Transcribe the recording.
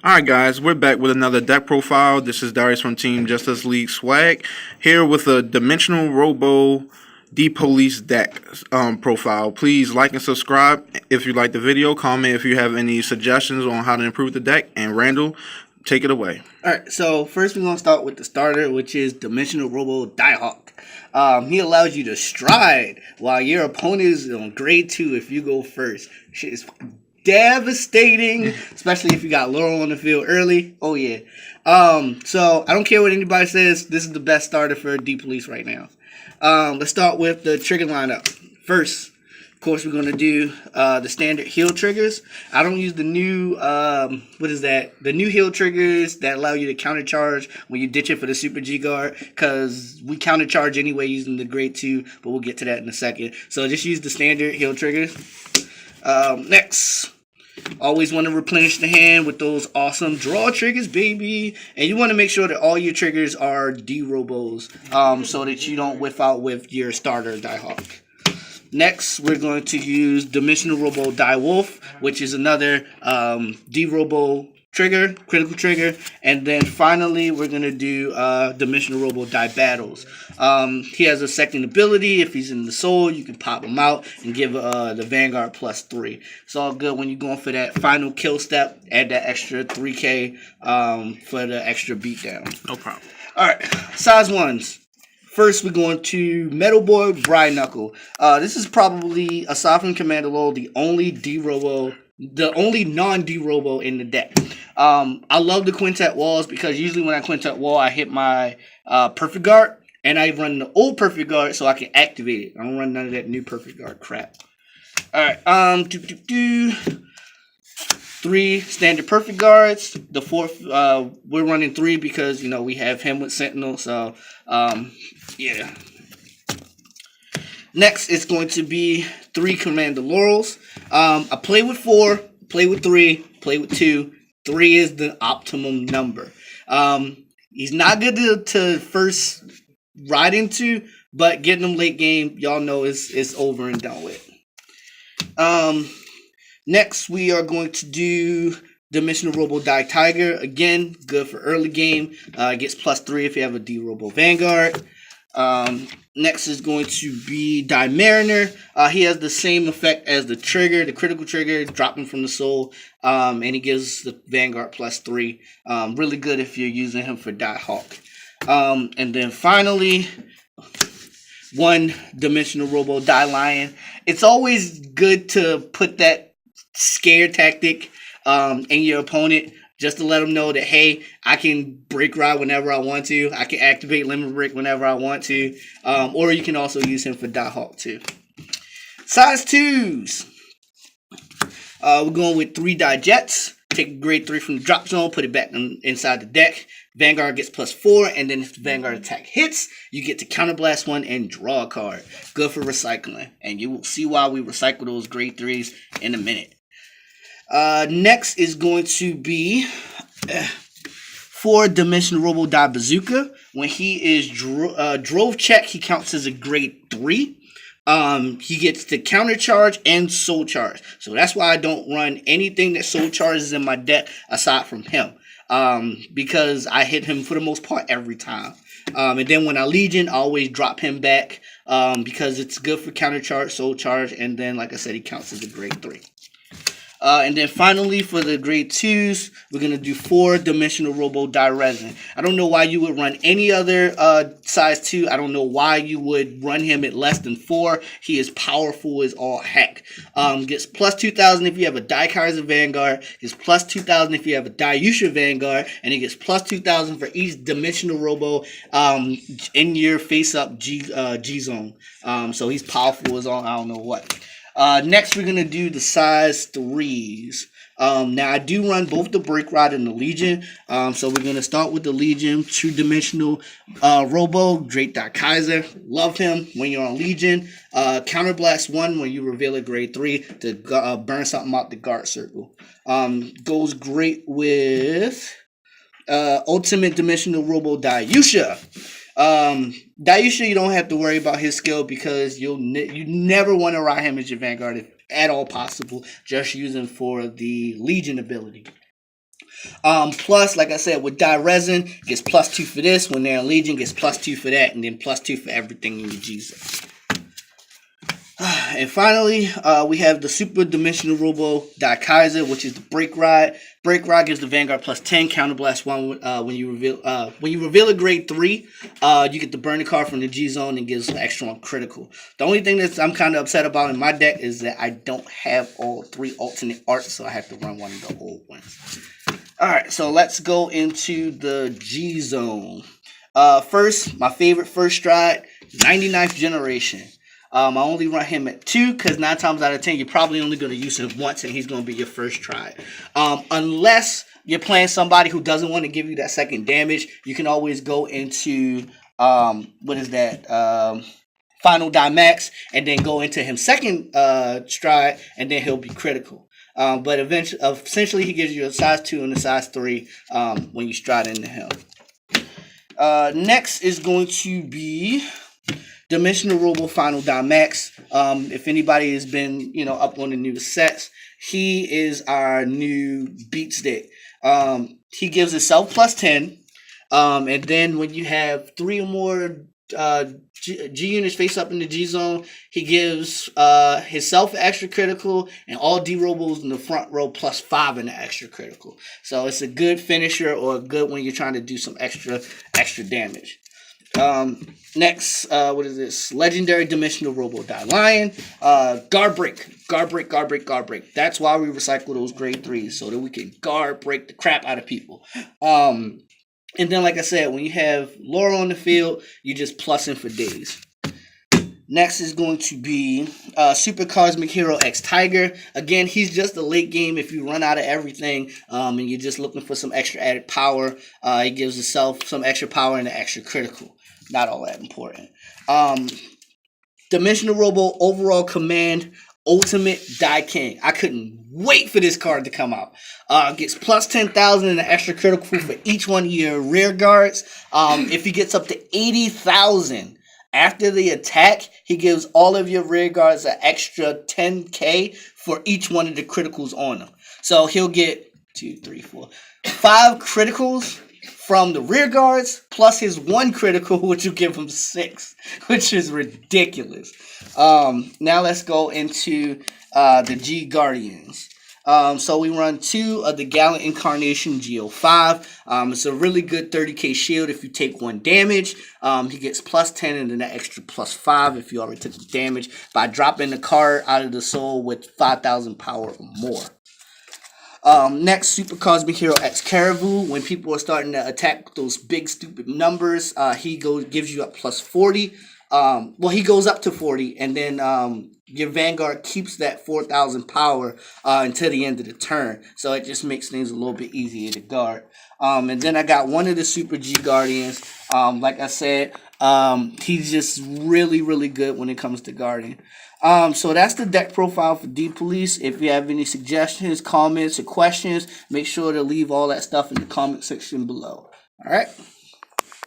Alright guys, we're back with another deck profile. This is Darius from Team Justice League Swag, here with a Dimensional Robo De-Police deck profile. Please like and subscribe if you like the video. Comment if you have any suggestions on how to improve the deck. And Randall, take it away. Alright, so first we're going to start with the starter, which is Dimensional Robo Die. He allows you to stride while your opponent is on grade 2 if you go first. Shit is devastating, especially if you got Laurel on the field early. Oh yeah. So I don't care what anybody says, this is the best starter for D-Police right now. Let's start with the trigger lineup. First, of course, we're going to do the standard heal triggers. I don't use the new, the new heal triggers that allow you to countercharge when you ditch it for the Super G Guard, because we countercharge anyway using the grade 2, but we'll get to that in a second. So just use the standard heal triggers. Next, always want to replenish the hand with those awesome draw triggers, baby. And you want to make sure that all your triggers are D-Robos, so that you don't whiff out with your starter Die. Next, we're going to use Dimensional Robo Die Wolf, which is another D-Robo trigger, critical trigger. And then finally, we're going to do Dimensional Robo Die Battles. He has a second ability. If he's in the soul, you can pop him out and give the Vanguard +3. It's all good when you're going for that final kill step. Add that extra 3K for the extra beatdown. No problem. All right, size 1s. First, we're going to Metal Boy Bri Knuckle. This is probably, aside from Commander Lowell, the only non-D-Robo in the deck. I love the Quintet Walls because usually when I Quintet Wall, I hit my Perfect Guard, and I run the old Perfect Guard so I can activate it. I don't run none of that new Perfect Guard crap. Alright, 3 standard Perfect Guards. The 4th, we're running 3 because, you know, we have him with Sentinel, so, yeah. Next, it's going to be 3 Commander Laurels. I play with 4, play with 3, play with 2. 3 is the optimum number. He's not good to first ride into, but getting him late game, y'all know it's over and done with. Next, we are going to do Dimensional Robo Die Tiger. Again, good for early game. Gets +3 if you have a D-Robo Vanguard. Next is going to be Die Mariner. He has the same effect as the trigger, the critical trigger, dropping from the soul, and he gives the Vanguard +3. Really good if you're using him for Die Hawk. And then finally, 1 Dimensional Robo Die Lion. It's always good to put that scare tactic in your opponent, just to let them know that, hey, I can break ride whenever I want to. I can activate limit break whenever I want to. Or you can also use him for Die Hawk too. Size 2s. We're going with 3 Die Jets. Take grade 3 from the drop zone, put it back inside the deck. Vanguard gets +4, and then if the Vanguard attack hits, you get to counterblast 1 and draw a card. Good for recycling. And you will see why we recycle those grade 3s in a minute. Next is going to be 4 Dimensional Robo Die Bazooka. When he is drove check, he counts as a grade 3. He gets the counter charge and soul charge. So that's why I don't run anything that soul charges in my deck aside from him. Because I hit him for the most part every time. And then when I Legion, I always drop him back because it's good for counter charge, soul charge, and then like I said, he counts as a grade 3. And then finally, for the grade 2s, we're going to do 4 Dimensional Robo Die Resin. I don't know why you would run any other size 2. I don't know why you would run him at less than 4. He is powerful as all heck. Gets +2,000 if you have a Die Kaiser Vanguard. Gets +2,000 if you have a Die Yusha Vanguard. And he gets +2,000 for each Dimensional Robo in your face-up G zone. So he's powerful as all I don't know what. Next, we're going to do the size 3s. Now, I do run both the Break Rod and the Legion. So we're going to start with the Legion, 2-dimensional Robo, Die Kaiser. Love him when you're on Legion. Counterblast 1 when you reveal a grade 3 to burn something out the guard circle. Goes great with Ultimate Dimensional Robo Die Yusha. Dayusha, you don't have to worry about his skill because you never want to ride him as your Vanguard if at all possible. Just use him for the Legion ability. Plus, like I said, with Die Resin, gets +2 for this. When they're in Legion, gets +2 for that, and then +2 for everything in your G zone. And finally, we have the Super Dimensional Robo Die Kaiser, which is the Break Rod. Break Rod gives the Vanguard +10, Counterblast 1 when you reveal a grade 3. You get the burning card from the G zone and gives extra on critical. The only thing that I'm kind of upset about in my deck is that I don't have all 3 alternate arts, so I have to run one of the old ones. Alright, so let's go into the G zone. First, my favorite first stride, 99th generation. I only run him at 2 because 9 times out of 10 you're probably only going to use him once and he's going to be your first try. Unless you're playing somebody who doesn't want to give you that second damage, you can always go into Final Die Max and then go into him second stride and then he'll be critical. But essentially he gives you a size 2 and a size 3 when you stride into him. Next is going to be Dimensional Robo Final Die Max. If anybody has been, up on the new sets, he is our new beat stick. He gives himself +10. And then when you have 3 or more G units face up in the G zone, he gives himself extra critical and all D Robos in the front row +5 in the extra critical. So it's a good finisher or good when you're trying to do some extra damage. Next, what is this? Legendary Dimensional Robo Die Lion. Guard break. That's why we recycle those grade 3s, so that we can guard break the crap out of people. And then, like I said, when you have Laurel on the field, you just plus in for days. Next is going to be Super Cosmic Hero X Tiger. Again, he's just a late game if you run out of everything and you're just looking for some extra added power. He gives himself some extra power and an extra critical. Not all that important. Dimensional Robo Overall Command Ultimate Die King. I couldn't wait for this card to come out. Gets +10,000 and an extra critical for each one of your rear guards. If he gets up to 80,000 after the attack, he gives all of your rear guards an extra 10k for each one of the criticals on them. So he'll get 5 criticals from the rear guards, plus his 1 critical, which will give him 6, which is ridiculous. Now let's go into the G Guardians. So we run 2 of the Gallant Incarnation GO5. It's a really good 30k shield if you take 1 damage. He gets +10 and then an extra +5 if you already took the damage by dropping the card out of the soul with 5,000 power or more. Next, Super Cosmic Hero X Caribou. When people are starting to attack those big stupid numbers, he gives you a +40. He goes up to 40, and then your Vanguard keeps that 4,000 power until the end of the turn. So it just makes things a little bit easier to guard. And then I got one of the Super G Guardians. Like I said, he's just really, really good when it comes to guarding. So that's the deck profile for D Police. If you have any suggestions, comments, or questions, make sure to leave all that stuff in the comment section below. All right.